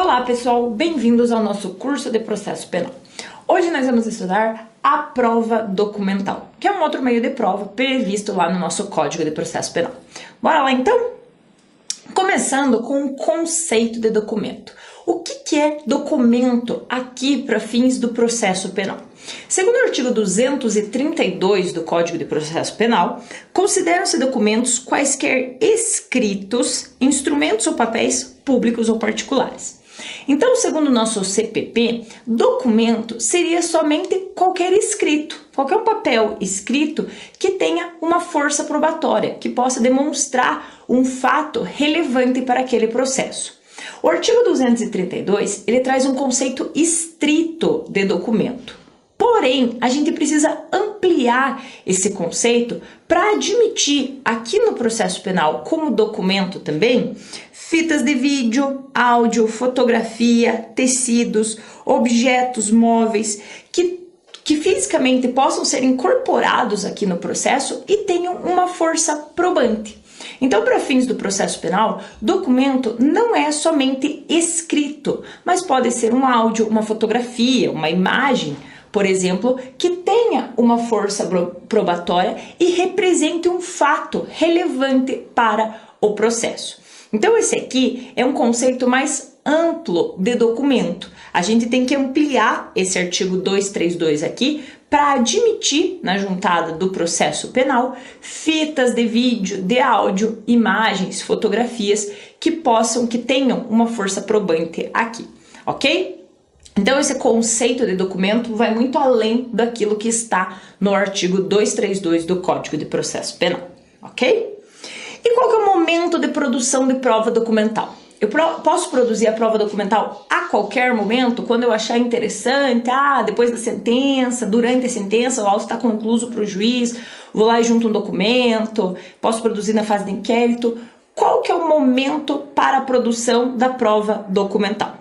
Olá pessoal, bem-vindos ao nosso curso de processo penal. Hoje nós vamos estudar a prova documental, que é um outro meio de prova previsto lá no nosso Código de Processo Penal. Bora lá então? Começando com o conceito de documento. O que é documento aqui para fins do processo penal? Segundo o artigo 232 do Código de Processo Penal, consideram-se documentos quaisquer escritos, instrumentos ou papéis públicos ou particulares. Então, segundo o nosso CPP, documento seria somente qualquer escrito, qualquer papel escrito que tenha uma força probatória, que possa demonstrar um fato relevante para aquele processo. O artigo 232, ele traz um conceito estrito de documento. Porém, a gente precisa ampliar esse conceito para admitir aqui no processo penal como documento também fitas de vídeo, áudio, fotografia, tecidos, objetos móveis que fisicamente possam ser incorporados aqui no processo e tenham uma força probante. Então, para fins do processo penal, documento não é somente escrito, mas pode ser um áudio, uma fotografia, uma imagem, por exemplo, que tenha uma força probatória e represente um fato relevante para o processo. Então, esse aqui é um conceito mais amplo de documento. A gente tem que ampliar esse artigo 232 aqui para admitir na juntada do processo penal fitas de vídeo, de áudio, imagens, fotografias que tenham uma força probante aqui, ok? Então, esse conceito de documento vai muito além daquilo que está no artigo 232 do Código de Processo Penal, ok? E qual que é o momento de produção de prova documental? Eu posso produzir a prova documental a qualquer momento, quando eu achar interessante, depois da sentença, durante a sentença, o auto está concluído para o juiz, vou lá e junto um documento, posso produzir na fase de inquérito. Qual que é o momento para a produção da prova documental?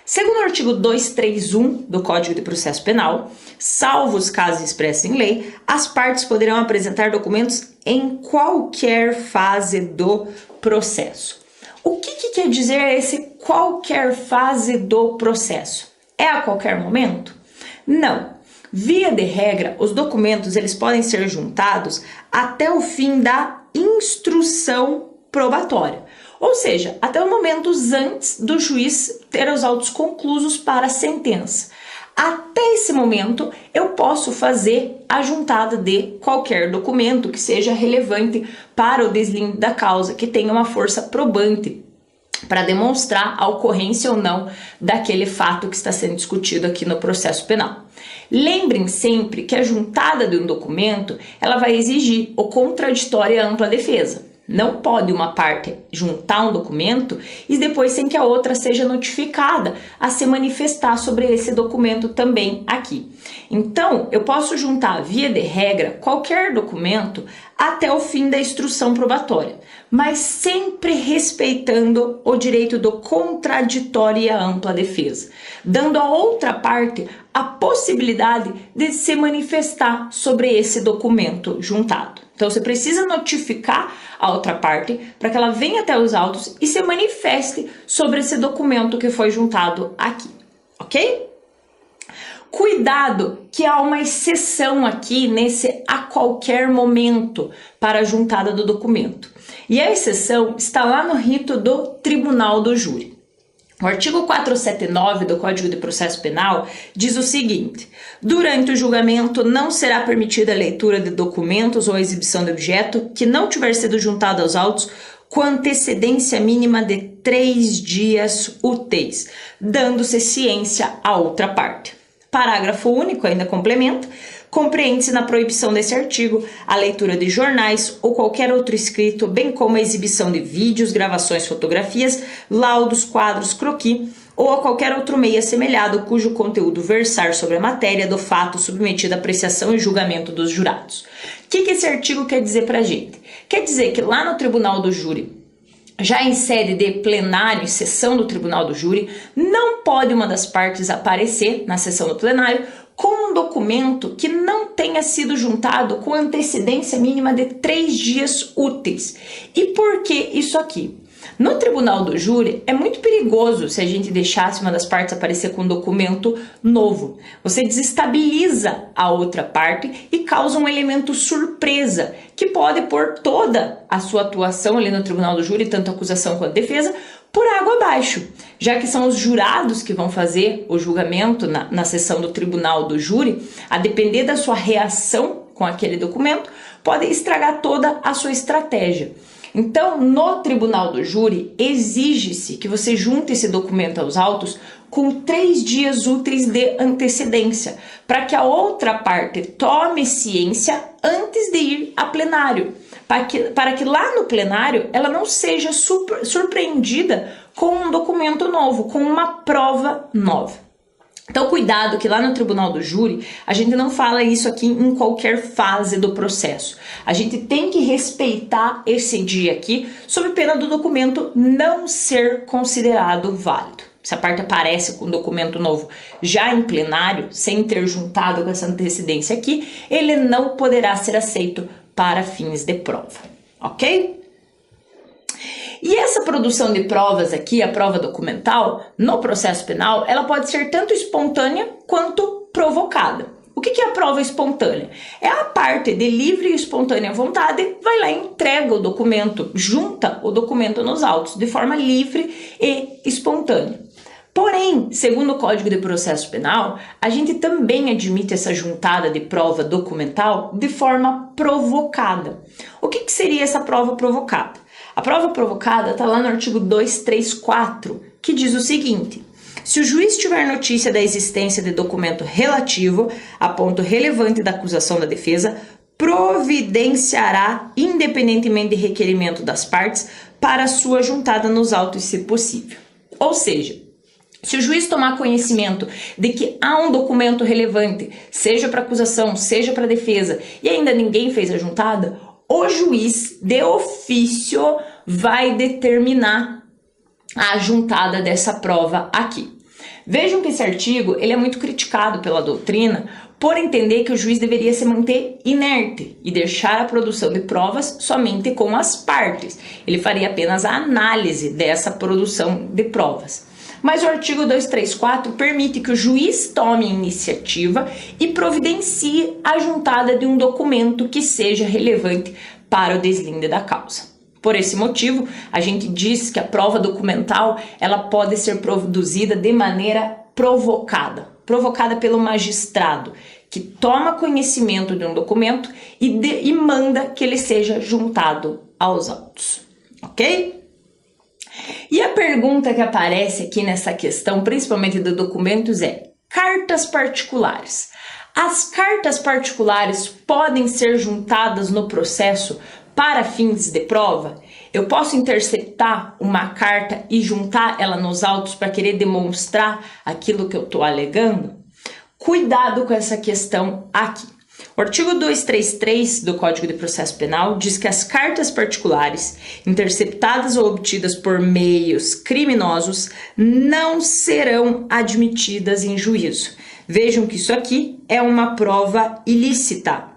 Segundo o artigo 231 do Código de Processo Penal, salvo os casos expressos em lei, as partes poderão apresentar documentos em qualquer fase do processo. O que quer dizer esse qualquer fase do processo? É a qualquer momento? Não. Via de regra, os documentos eles podem ser juntados até o fim da instrução probatória. Ou seja, até o momento antes do juiz ter os autos conclusos para a sentença. Até esse momento, eu posso fazer a juntada de qualquer documento que seja relevante para o deslinde da causa, que tenha uma força probante para demonstrar a ocorrência ou não daquele fato que está sendo discutido aqui no processo penal. Lembrem sempre que a juntada de um documento, ela vai exigir o contraditório e a ampla defesa. Não pode uma parte juntar um documento e depois sem que a outra seja notificada a se manifestar sobre esse documento também aqui. Então, eu posso juntar, via de regra, qualquer documento até o fim da instrução probatória, mas sempre respeitando o direito do contraditório e a ampla defesa, dando à outra parte a possibilidade de se manifestar sobre esse documento juntado. Então, você precisa notificar a outra parte para que ela venha até os autos e se manifeste sobre esse documento que foi juntado aqui, ok? Cuidado que há uma exceção aqui nesse a qualquer momento para a juntada do documento. E a exceção está lá no rito do Tribunal do Júri. O artigo 479 do Código de Processo Penal diz o seguinte: durante o julgamento não será permitida a leitura de documentos ou a exibição de objeto que não tiver sido juntado aos autos com antecedência mínima de 3 dias úteis, dando-se ciência à outra parte. Parágrafo único ainda complementa: compreende-se na proibição desse artigo a leitura de jornais ou qualquer outro escrito, bem como a exibição de vídeos, gravações, fotografias, laudos, quadros, croquis ou a qualquer outro meio assemelhado cujo conteúdo versar sobre a matéria do fato submetido à apreciação e julgamento dos jurados. O que esse artigo quer dizer pra gente? Quer dizer que lá no Tribunal do Júri, já em sede de plenário, sessão do Tribunal do Júri, não pode uma das partes aparecer na sessão do plenário com um documento que não tenha sido juntado com antecedência mínima de 3 dias úteis. E por que isso aqui? No tribunal do júri, é muito perigoso se a gente deixasse uma das partes aparecer com um documento novo. Você desestabiliza a outra parte e causa um elemento surpresa, que pode pôr toda a sua atuação ali no tribunal do júri, tanto a acusação quanto a defesa, por água abaixo, já que são os jurados que vão fazer o julgamento na sessão do tribunal do júri, a depender da sua reação com aquele documento, pode estragar toda a sua estratégia. Então, no tribunal do júri, exige-se que você junte esse documento aos autos com 3 dias úteis de antecedência, para que a outra parte tome ciência antes de ir a plenário, para que lá no plenário ela não seja surpreendida com um documento novo, com uma prova nova. Então, cuidado que lá no tribunal do júri, a gente não fala isso aqui em qualquer fase do processo. A gente tem que respeitar esse dia aqui, sob pena do documento não ser considerado válido. Se a parte aparece com um documento novo já em plenário, sem ter juntado com essa antecedência aqui, ele não poderá ser aceito para fins de prova, ok? E essa produção de provas aqui, a prova documental, no processo penal, ela pode ser tanto espontânea quanto provocada. O que é a prova espontânea? É a parte de livre e espontânea vontade, vai lá e entrega o documento, junta o documento nos autos, de forma livre e espontânea. Porém, segundo o Código de Processo Penal, a gente também admite essa juntada de prova documental de forma provocada. O que seria essa prova provocada? A prova provocada está lá no artigo 234, que diz o seguinte: se o juiz tiver notícia da existência de documento relativo a ponto relevante da acusação da defesa, providenciará, independentemente de requerimento das partes, para sua juntada nos autos, se possível. Ou seja, se o juiz tomar conhecimento de que há um documento relevante, seja para acusação, seja para defesa, e ainda ninguém fez a juntada, o juiz, de ofício, vai determinar a juntada dessa prova aqui. Vejam que esse artigo ele é muito criticado pela doutrina por entender que o juiz deveria se manter inerte e deixar a produção de provas somente com as partes. Ele faria apenas a análise dessa produção de provas. Mas o artigo 234 permite que o juiz tome a iniciativa e providencie a juntada de um documento que seja relevante para o deslinde da causa. Por esse motivo, a gente diz que a prova documental ela pode ser produzida de maneira provocada pelo magistrado, que toma conhecimento de um documento e manda que ele seja juntado aos autos, ok? E a pergunta que aparece aqui nessa questão, principalmente de documentos, é: cartas particulares. As cartas particulares podem ser juntadas no processo para fins de prova? Eu posso interceptar uma carta e juntar ela nos autos para querer demonstrar aquilo que eu estou alegando? Cuidado com essa questão aqui. O artigo 233 do Código de Processo Penal diz que as cartas particulares interceptadas ou obtidas por meios criminosos não serão admitidas em juízo. Vejam que isso aqui é uma prova ilícita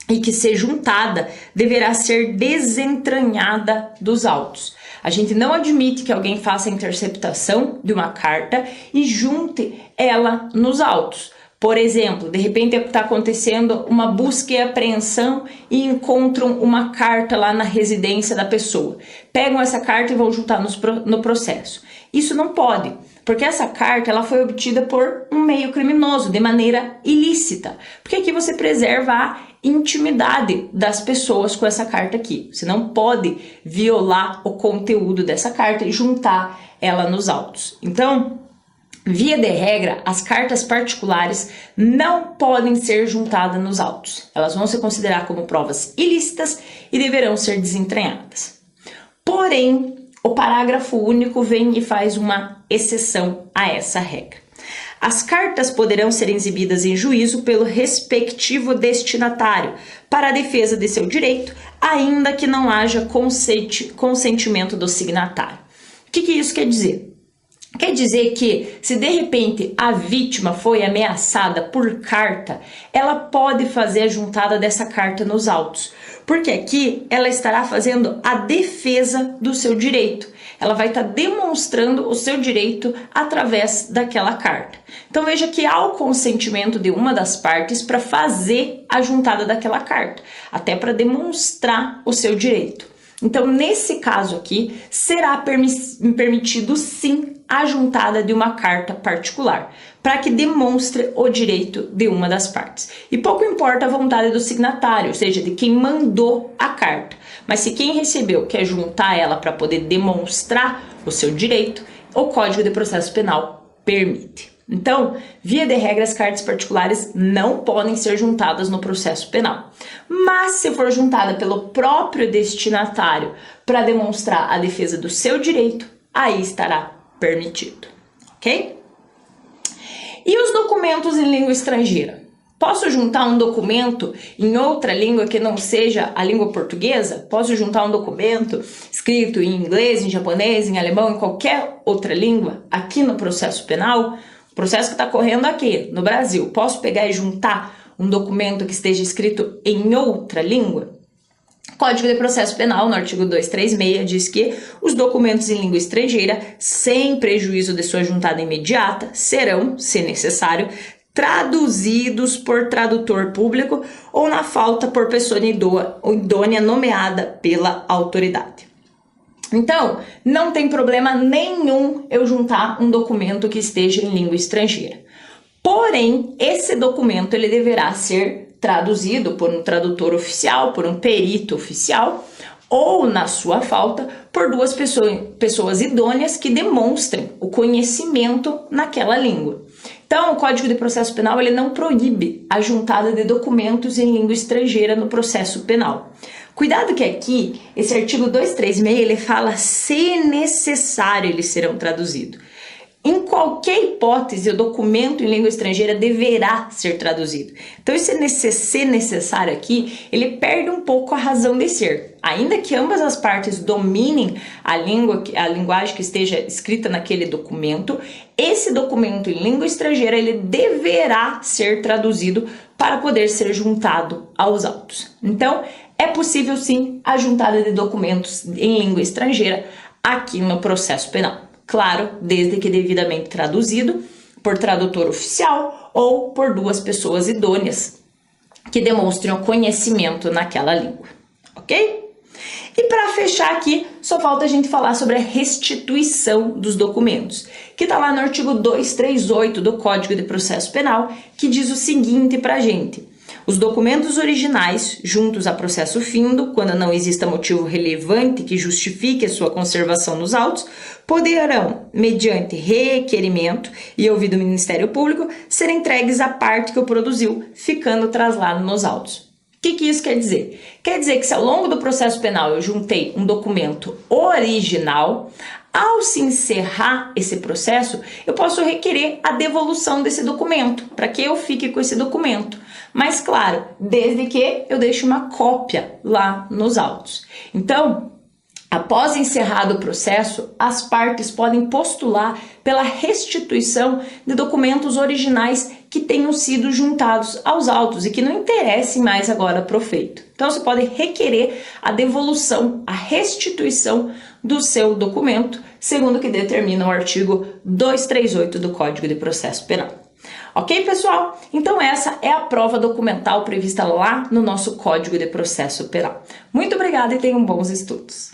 e que, se juntada, deverá ser desentranhada dos autos. A gente não admite que alguém faça a interceptação de uma carta e junte ela nos autos. Por exemplo, de repente está acontecendo uma busca e apreensão e encontram uma carta lá na residência da pessoa. Pegam essa carta e vão juntar no processo. Isso não pode, porque essa carta ela foi obtida por um meio criminoso, de maneira ilícita. Porque aqui você preserva a intimidade das pessoas com essa carta aqui. Você não pode violar o conteúdo dessa carta e juntar ela nos autos. Então, via de regra, as cartas particulares não podem ser juntadas nos autos. Elas vão se considerar como provas ilícitas e deverão ser desentranhadas. Porém, o parágrafo único vem e faz uma exceção a essa regra. As cartas poderão ser exibidas em juízo pelo respectivo destinatário para a defesa de seu direito, ainda que não haja consentimento do signatário. O que isso quer dizer? Quer dizer que, se de repente a vítima foi ameaçada por carta, ela pode fazer a juntada dessa carta nos autos, porque aqui ela estará fazendo a defesa do seu direito. Ela vai estar demonstrando o seu direito através daquela carta. Então veja que há o consentimento de uma das partes para fazer a juntada daquela carta, até para demonstrar o seu direito. Então, nesse caso aqui, será permitido sim a juntada de uma carta particular, para que demonstre o direito de uma das partes. E pouco importa a vontade do signatário, ou seja, de quem mandou a carta. Mas se quem recebeu quer juntar ela para poder demonstrar o seu direito, o Código de Processo Penal permite. Então, via de regra, as cartas particulares não podem ser juntadas no processo penal. Mas, se for juntada pelo próprio destinatário para demonstrar a defesa do seu direito, aí estará permitido, ok? E os documentos em língua estrangeira? Posso juntar um documento em outra língua que não seja a língua portuguesa? Posso juntar um documento escrito em inglês, em japonês, em alemão, em qualquer outra língua aqui no processo penal? O processo que está correndo aqui no Brasil, posso pegar e juntar um documento que esteja escrito em outra língua? Código de Processo Penal, no artigo 236, diz que os documentos em língua estrangeira, sem prejuízo de sua juntada imediata, serão, se necessário, traduzidos por tradutor público ou, na falta, por pessoa idônea nomeada pela autoridade. Então, não tem problema nenhum eu juntar um documento que esteja em língua estrangeira. Porém, esse documento ele deverá ser traduzido por um tradutor oficial, por um perito oficial, ou, na sua falta, por duas pessoas idôneas que demonstrem o conhecimento naquela língua. Então, o Código de Processo Penal ele não proíbe a juntada de documentos em língua estrangeira no processo penal. Cuidado que aqui, esse artigo 236, ele fala se necessário eles serão traduzidos. Em qualquer hipótese, o documento em língua estrangeira deverá ser traduzido. Então, esse ser necessário aqui, ele perde um pouco a razão de ser. Ainda que ambas as partes dominem a linguagem que esteja escrita naquele documento, esse documento em língua estrangeira, ele deverá ser traduzido para poder ser juntado aos autos. Então, é possível sim a juntada de documentos em língua estrangeira aqui no processo penal. Claro, desde que devidamente traduzido por tradutor oficial ou por duas pessoas idôneas que demonstrem o conhecimento naquela língua, ok? E para fechar aqui, só falta a gente falar sobre a restituição dos documentos, que está lá no artigo 238 do Código de Processo Penal, que diz o seguinte para a gente: os documentos originais, juntos a processo findo, quando não exista motivo relevante que justifique a sua conservação nos autos, poderão, mediante requerimento e ouvido do Ministério Público, ser entregues à parte que o produziu, ficando traslado nos autos. O que isso quer dizer? Quer dizer que se ao longo do processo penal eu juntei um documento original, ao se encerrar esse processo, eu posso requerer a devolução desse documento, para que eu fique com esse documento. Mas, claro, desde que eu deixe uma cópia lá nos autos. Então, após encerrado o processo, as partes podem postular pela restituição de documentos originais que tenham sido juntados aos autos e que não interessem mais agora para o feito. Então, você pode requerer a devolução, a restituição do seu documento, segundo o que determina o artigo 238 do Código de Processo Penal. Ok, pessoal? Então essa é a prova documental prevista lá no nosso Código de Processo Penal. Muito obrigada e tenham bons estudos!